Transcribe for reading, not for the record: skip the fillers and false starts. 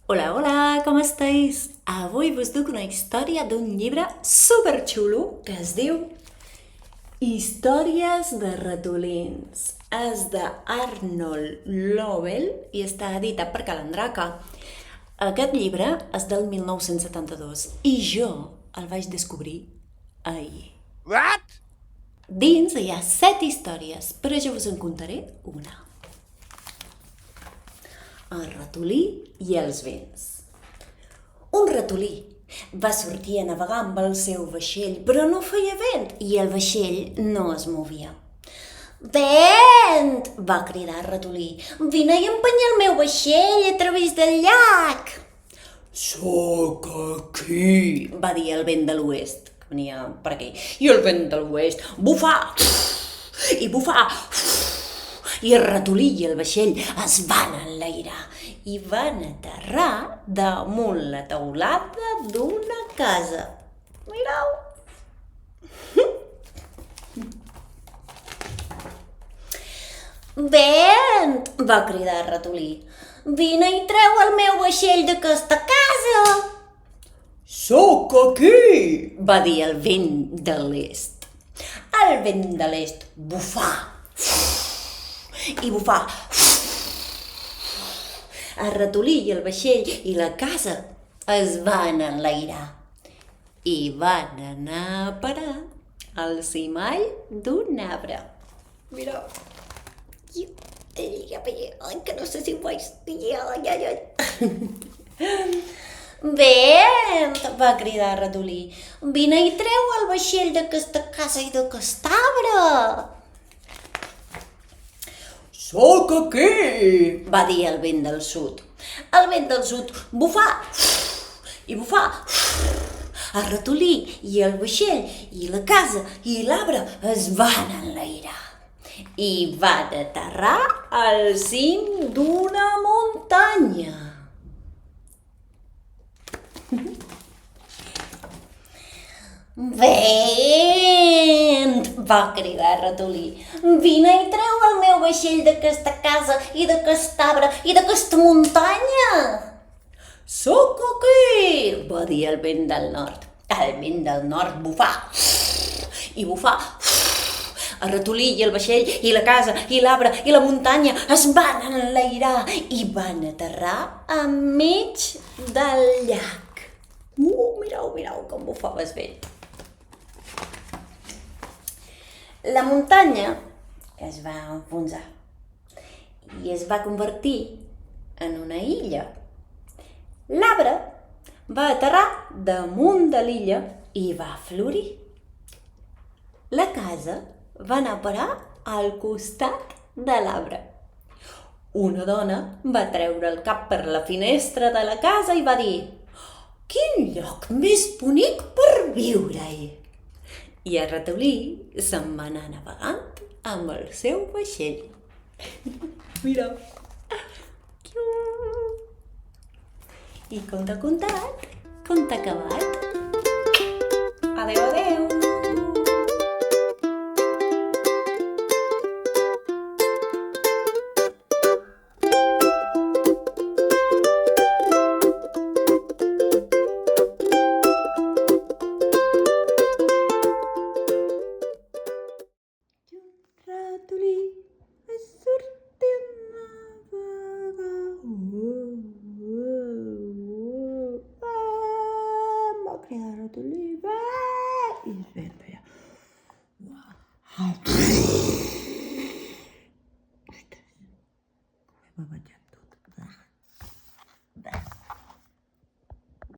Hola, hola, com esteu? Avui vos duc una història d'un llibre superxulo que es diu Històries de ratolins. És de Arnold Lobel i està editat per Calandraca. Aquest llibre és del 1972 i jo el vaig descobrir ahir. What? Dins hi ha 7 històries, però jo vos en contaré una. El ratolí i els vents. Un ratolí va sortir a navegar amb el seu vaixell, però no feia vent i el vaixell no es movia. «Vent!», va cridar el ratolí. «Vine i empenya el meu vaixell a través del llac!» «Sóc aquí!», va dir el vent de l'oest, que venia per aquí. I el vent de l'oest bufà i bufà, i el ratolí i el vaixell es van enlairar i van aterrar damunt la teulada d'una casa. Mireu! «Vent!», va cridar el ratolí. «Vine i treu el meu vaixell d'aquesta casa!» «Sóc aquí!», va dir el vent de l'est. El vent de l'est bufà i bufà. El ratolí i el vaixell i la casa es van enlairar i van anar a parar al cimall d'un arbre. Mireu. Ai, que no sé si ho veig. «Vent!», va cridar el ratolí. «Vine i treu el vaixell d'aquesta casa i d'aquest arbre!» «Sóc aquí!», va dir el vent del sud. El vent del sud bufà i bufà. El ratolí i el vaixell i la casa i l'arbre es van enlairar i van aterrar al cim d'una muntanya. «Vent!», va cridar el ratolí. «Vine i treu el meu vaixell d'aquesta casa i d'aquest arbre i d'aquesta muntanya!» «Sóc aquí!», va dir el vent del nord. El vent del nord bufà i bufà. El ratolí i el vaixell i la casa i l'arbre i la muntanya es van enlairar i van aterrar enmig del llac. Mireu com bufava el vent. La muntanya es va enfonsar i es va convertir en una illa. L'arbre va aterrar damunt de l'illa i va florir. La casa va anar a parar al costat de l'arbre. Una dona va treure el cap per la finestra de la casa i va dir: «Quin lloc més bonic per viure-hi!» I el ratolí se'n va anar navegant amb el seu vaixell. Mira. I conte contat, conte acabat. Adéu, adéu. Ratolí es sortir a navegar. Va cridar el ratolí. I es veia. Ostres, com he babatjat.